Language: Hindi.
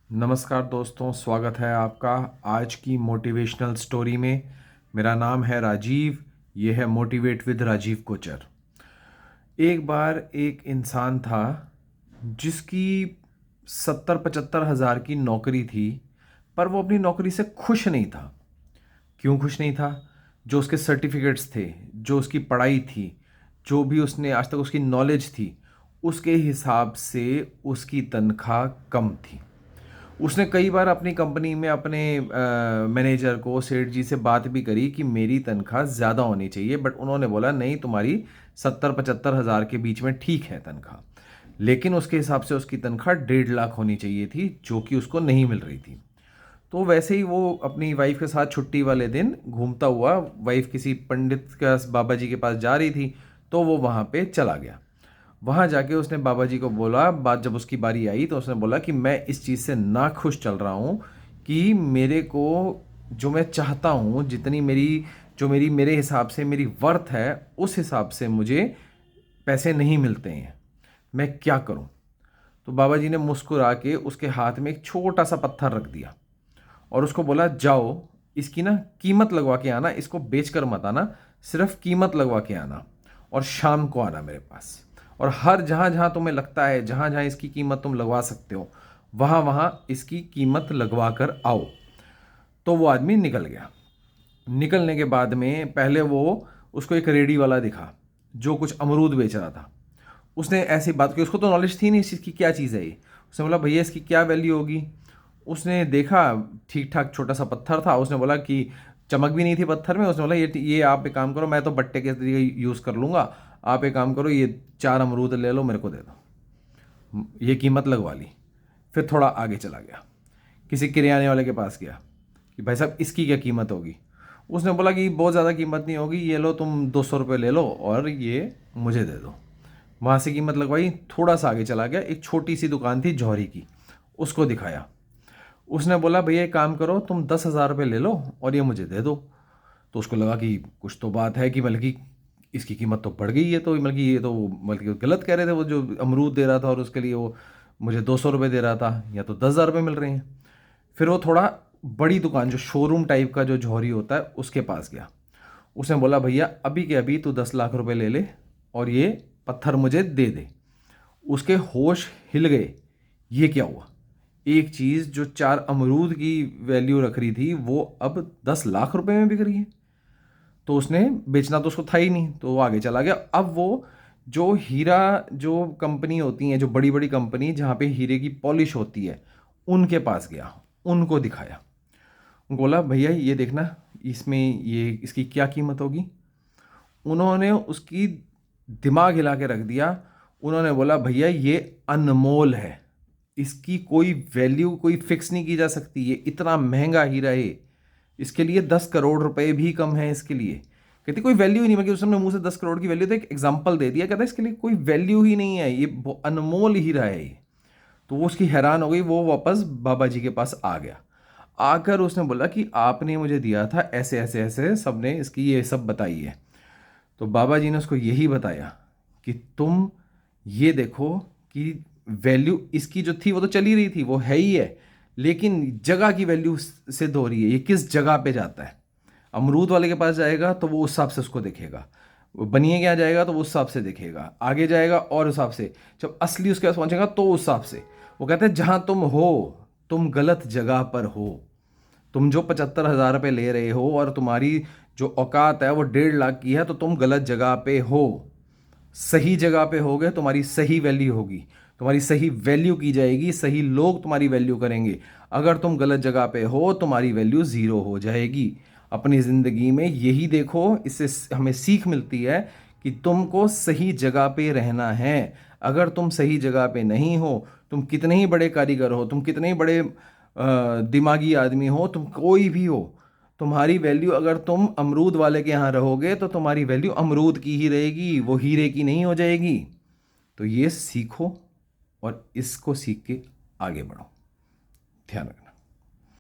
नमस्कार दोस्तों, स्वागत है आपका आज की मोटिवेशनल स्टोरी में। मेरा नाम है राजीव। ये है मोटिवेट विद राजीव कोचर। एक बार एक इंसान था जिसकी 70-75 हज़ार की नौकरी थी, पर वो अपनी नौकरी से खुश नहीं था। क्यों खुश नहीं था? जो उसके सर्टिफिकेट्स थे, जो उसकी पढ़ाई थी, जो भी उसने आज तक उसकी नॉलेज थी, उसके हिसाब से उसकी तनख्वाह कम थी। उसने कई बार अपनी कंपनी में अपने मैनेजर को, सेठ जी से बात भी करी कि मेरी तनख्वाह ज़्यादा होनी चाहिए, बट उन्होंने बोला नहीं, तुम्हारी 70-75 हज़ार के बीच में ठीक है तनख्वाह। लेकिन उसके हिसाब से उसकी तनख्वाह 1.5 लाख होनी चाहिए थी, जो कि उसको नहीं मिल रही थी। तो वैसे ही वो अपनी वाइफ के साथ छुट्टी वाले दिन घूमता हुआ, वाइफ किसी पंडित के बाबा जी के पास जा रही थी, तो वो वहाँ पे चला गया। वहाँ जाके उसने बाबा जी को बोला, बात जब उसकी बारी आई तो उसने बोला कि मैं इस चीज़ से ना खुश चल रहा हूँ कि मेरे को जो मैं चाहता हूँ, जितनी मेरी जो मेरी मेरे हिसाब से मेरी वर्थ है, उस हिसाब से मुझे पैसे नहीं मिलते हैं। मैं क्या करूँ? तो बाबा जी ने मुस्कुरा के उसके हाथ में एक छोटा सा पत्थर रख दिया और उसको बोला, जाओ इसकी ना कीमत लगवा के आना, इसको बेच कर मत आना, सिर्फ कीमत लगवा के आना और शाम को आना मेरे पास। और हर जहाँ जहाँ तुम्हें लगता है, जहाँ जहाँ इसकी कीमत तुम लगवा सकते हो, वहाँ वहाँ इसकी कीमत लगवा कर आओ। तो वो आदमी निकल गया। निकलने के बाद में पहले वो उसको एक रेडी वाला दिखा जो कुछ अमरूद बेच रहा था। उसने ऐसी बात की, उसको तो नॉलेज थी नहीं इस चीज़ की क्या चीज़ है ये। उसने बोला, भैया इसकी क्या वैल्यू होगी? उसने देखा, ठीक ठाक छोटा सा पत्थर था। उसने बोला कि चमक भी नहीं थी पत्थर में। उसने बोला, ये आप एक काम करो, मैं तो बट्टे के तरीके यूज़ कर लूँगा, आप एक काम करो, ये 4 अमरूद ले लो, मेरे को दे दो। ये कीमत लगवा ली। फिर थोड़ा आगे चला गया, किसी किराने वाले के पास गया कि भाई साहब इसकी क्या कीमत होगी? उसने बोला कि बहुत ज़्यादा कीमत नहीं होगी, ये लो तुम 200 रुपये ले लो और ये मुझे दे दो। वहाँ से कीमत लगवाई। थोड़ा सा आगे चला गया, एक छोटी सी दुकान थी जौहरी की, उसको दिखाया। उसने बोला, भैया एक काम करो, तुम 10,000 रुपये ले लो और ये मुझे दे दो। तो उसको लगा कि कुछ तो बात है, कि बल्कि इसकी कीमत तो बढ़ गई है, तो बल्कि ये तो बल्कि गलत कह रहे थे, वो जो अमरूद दे रहा था और उसके लिए वो मुझे 200 रुपये दे रहा था, या तो 10,000 रुपये मिल रहे हैं। फिर वो थोड़ा बड़ी दुकान, जो शोरूम टाइप का जो जौहरी होता है, उसके पास गया। उसने बोला, भैया अभी के अभी तू 10 लाख रुपए ले ले और ये पत्थर मुझे दे दे। उसके होश हिल गए। ये क्या हुआ? एक चीज़ जो 4 अमरूद की वैल्यू रख रही थी, वो अब 10 लाख रुपए में बिक रही है। तो उसने बेचना तो उसको था ही नहीं, तो वो आगे चला गया। अब वो जो हीरा, जो कंपनी होती हैं, जो बड़ी बड़ी कंपनी जहाँ पे हीरे की पॉलिश होती है, उनके पास गया, उनको दिखाया। बोला, भैया ये देखना, इसमें ये इसकी क्या कीमत होगी? उन्होंने उसकी दिमाग हिला के रख दिया। उन्होंने बोला, भैया ये अनमोल है, इसकी कोई वैल्यू कोई फिक्स नहीं की जा सकती, ये इतना महंगा हीरा है, इसके लिए 10 करोड़ रुपए भी कम है इसके लिए। कहती कोई वैल्यू ही नहीं। मैं उसने मुंह से 10 करोड़ की वैल्यू, तो एक एग्जाम्पल दे दिया, कहता इसके लिए कोई वैल्यू ही नहीं है, ये अनमोल हीरा है ये। तो वो उसकी हैरान हो गई। वो वापस बाबा जी के पास आ गया। आकर उसने बोला कि आपने मुझे दिया था ऐसे ऐसे ऐसे, सबने इसकी ये सब बताई है। तो बाबा जी ने उसको यही बताया कि तुम ये देखो कि वैल्यू इसकी जो थी वो तो चली रही थी, वो है ही है, लेकिन जगह की वैल्यू सिद्ध हो रही है। ये किस जगह पे जाता है? अमरूद वाले के पास जाएगा तो वो उस हिसाब से उसको देखेगा, वो बनिए क्या जाएगा तो वो उस हिसाब से देखेगा, आगे जाएगा और उस हिसाब से, जब असली उसके पास पहुंचेगा तो उस हिसाब से। वो कहते हैं जहां तुम हो, तुम गलत जगह पर हो। तुम जो 75,000 रुपये ले रहे हो और तुम्हारी जो औकात है वो 1.5 लाख की है, तो तुम गलत जगह पे हो। सही जगह पे होगे, तुम्हारी सही वैल्यू होगी, तुम्हारी सही वैल्यू की जाएगी, सही लोग तुम्हारी वैल्यू करेंगे। अगर तुम गलत जगह पे हो, तुम्हारी वैल्यू ज़ीरो हो जाएगी। अपनी ज़िंदगी में यही देखो, इससे हमें सीख मिलती है कि तुमको सही जगह पे रहना है। अगर तुम सही जगह पे नहीं हो, तुम कितने ही बड़े कारीगर हो, तुम कितने ही बड़े दिमागी आदमी हो, तुम कोई भी हो, तुम्हारी वैल्यू, अगर तुम अमरूद वाले के यहाँ रहोगे तो तुम्हारी वैल्यू अमरूद की ही रहेगी, वो हीरे की नहीं हो जाएगी। तो ये सीखो और इसको सीख के आगे बढ़ो। ध्यान रखना।